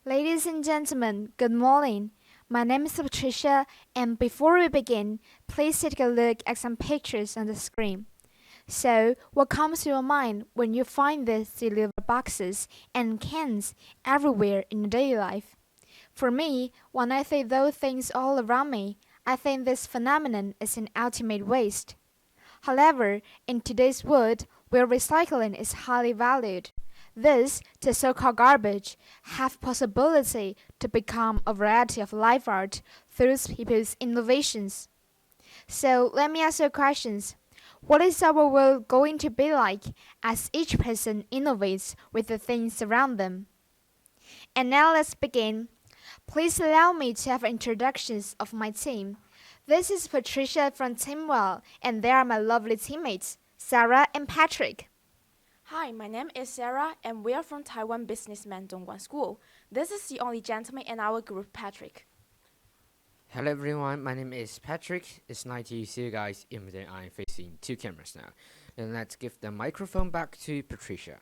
Ladies and gentlemen, good morning. My name is Patricia, and before we begin, please take a look at some pictures on the screen. So, what comes to your mind when you find these silver boxes and cans everywhere in your daily life? For me, when I see those things all around me, I think this phenomenon is an ultimate waste. However, in today's world, where recycling is highly valued, this, the so-called garbage, have possibility to become a variety of life art through people's innovations. So let me ask you questions. What is our world going to be like as each person innovates with the things around them? And now let's begin. Please allow me to have introductions of my team. This is Patricia from Team Well, and they are my lovely teammates, Sarah and Patrick. Hi, my name is Sarah, and we are from Taiwan Businessman Dongguan School. This is the only gentleman in our group, Patrick. Hello everyone, my name is Patrick. It's nice to see you guys, even though I'm facing two cameras now. And let's give the microphone back to Patricia.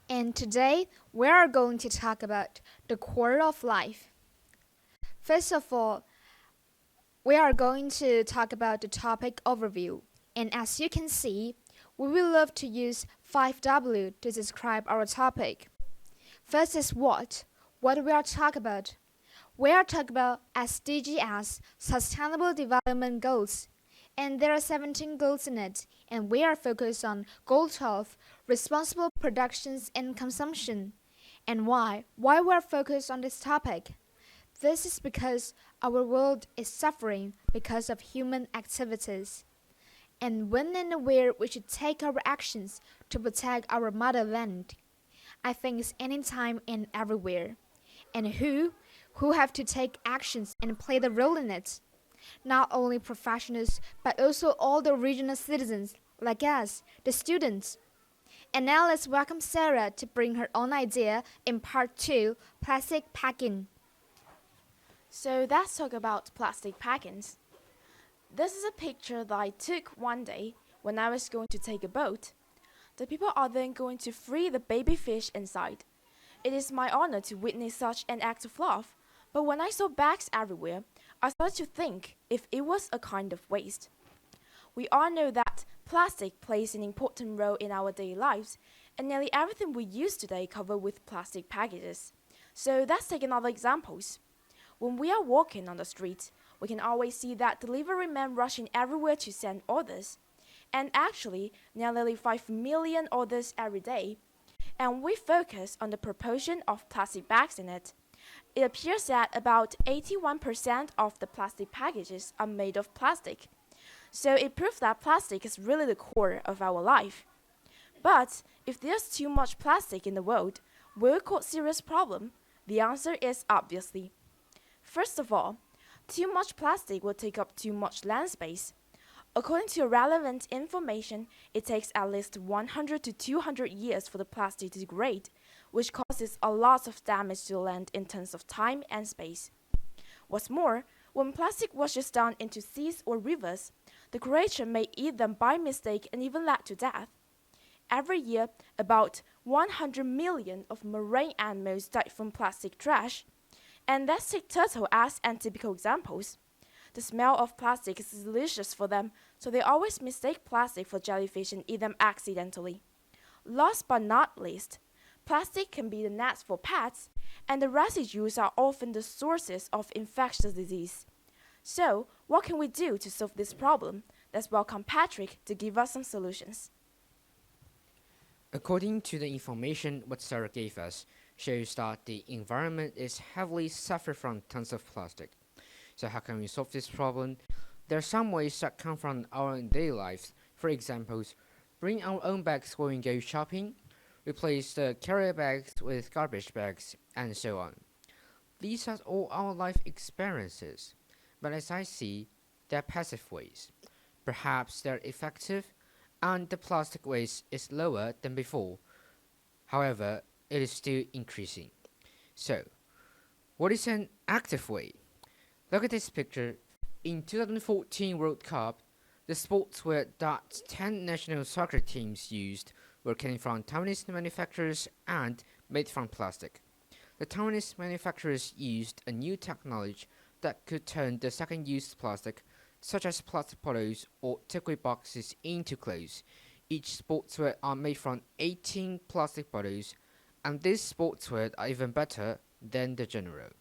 And today we are going to talk about the core of life. First of all, we are going to talk about the topic overview. And as you can see, we will love to use 5W to describe our topic. First is what we are talking about. We are talking about SDGs, Sustainable Development Goals. And there are 17 goals in it, and we are focused on Goal 12, responsible productions and consumption. And why? Why we are focused on this topic? This is because our world is suffering because of human activities. And when and where we should take our actions to protect our motherland, I think it's anytime and everywhere. And who have to take actions and play the role in it? Not only professionals, but also all the regional citizens, like us, the students. And now let's welcome Sarah to bring her own idea in part 2, plastic packing. So let's talk about plastic packings. This is a picture that I took one day when I was going to take a boat. The people are then going to free the baby fish inside. It is my honor to witness such an act of love, but when I saw bags everywhere, I started to think if it was a kind of waste. We all know that plastic plays an important role in our daily lives, and nearly everything we use today covered with plastic packages. So let's take another examples. When we are walking on the street, we can always see that delivery men rushing everywhere to send orders. And actually, nearly 5 million orders every day. And we focus on the proportion of plastic bags in it. It appears that about 81% of the plastic packages are made of plastic. So it proves that plastic is really the core of our life. But if there's too much plastic in the world, will it cause serious problem? The answer is obviously. First of all, too much plastic will take up too much land space. According to relevant information, it takes at least 100 to 200 years for the plastic to degrade, which causes a lot of damage to the land in terms of time and space. What's more, when plastic washes down into seas or rivers, the creature may eat them by mistake and even lead to death. Every year, about 100 million of marine animals die from plastic trash. And let's take turtle as an typical examples. The smell of plastic is delicious for them, so they always mistake plastic for jellyfish and eat them accidentally. Last but not least, plastic can be the nets for pets, and the residues are often the sources of infectious disease. So, what can we do to solve this problem? Let's welcome Patrick to give us some solutions. According to the information what Sarah gave us, shows that the environment is heavily suffered from tons of plastic. So how can we solve this problem? There are some ways that come from our daily lives. For example, bring our own bags when we go shopping, replace the carrier bags with garbage bags, and so on. These are all our life experiences, but as I see, they're passive ways. Perhaps they're effective, and the plastic waste is lower than before. However, it is still increasing. So, what is an active way? Look at this picture. In 2014 World Cup, the sportswear that 10 national soccer teams used were came from Taiwanese manufacturers and made from plastic. the Taiwanese manufacturers used a new technology that could turn the second-use plastic, such as plastic bottles or takeaway boxes, into clothes. Each sportswear are made from 18 plastic bottles, and these sportswear are even better than the general.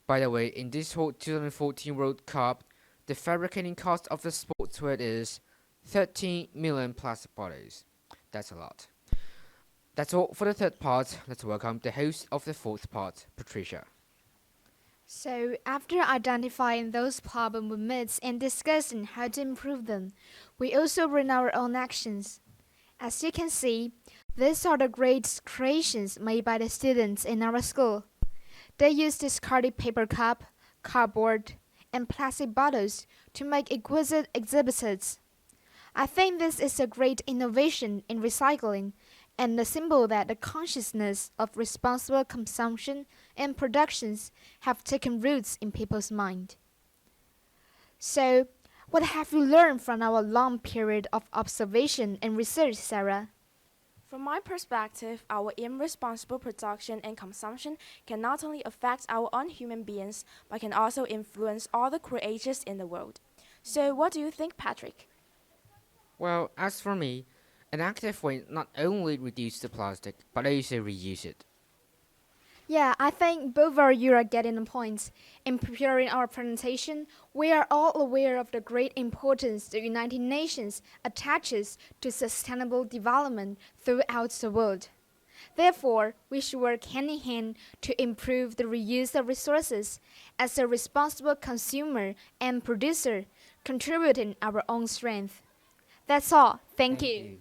By the way, in this whole 2014 World Cup, the fabricating cost of the sportswear is 13 million plastic bottles. That's a lot. That's all for the third part. Let's welcome the host of the fourth part, Patricia. So, after identifying those problems with myths and discussing how to improve them, we also run our own actions. As you can see, these are the great creations made by the students in our school. They use discarded paper cup, cardboard, and plastic bottles to make exquisite exhibits. I think this is a great innovation in recycling and a symbol that the consciousness of responsible consumption and productions have taken roots in people's mind. So, what have you learned from our long period of observation and research, Sarah? From my perspective, our irresponsible production and consumption can not only affect our own human beings, but can also influence all the creators in the world. So what do you think, Patrick? Well, as for me, an active way not only reduce the plastic, but also reuse it. Yeah, I think both of you are getting the point. In preparing our presentation, we are all aware of the great importance the United Nations attaches to sustainable development throughout the world. Therefore, we should work hand in hand to improve the reuse of resources as a responsible consumer and producer, contributing our own strength. That's all. Thank you.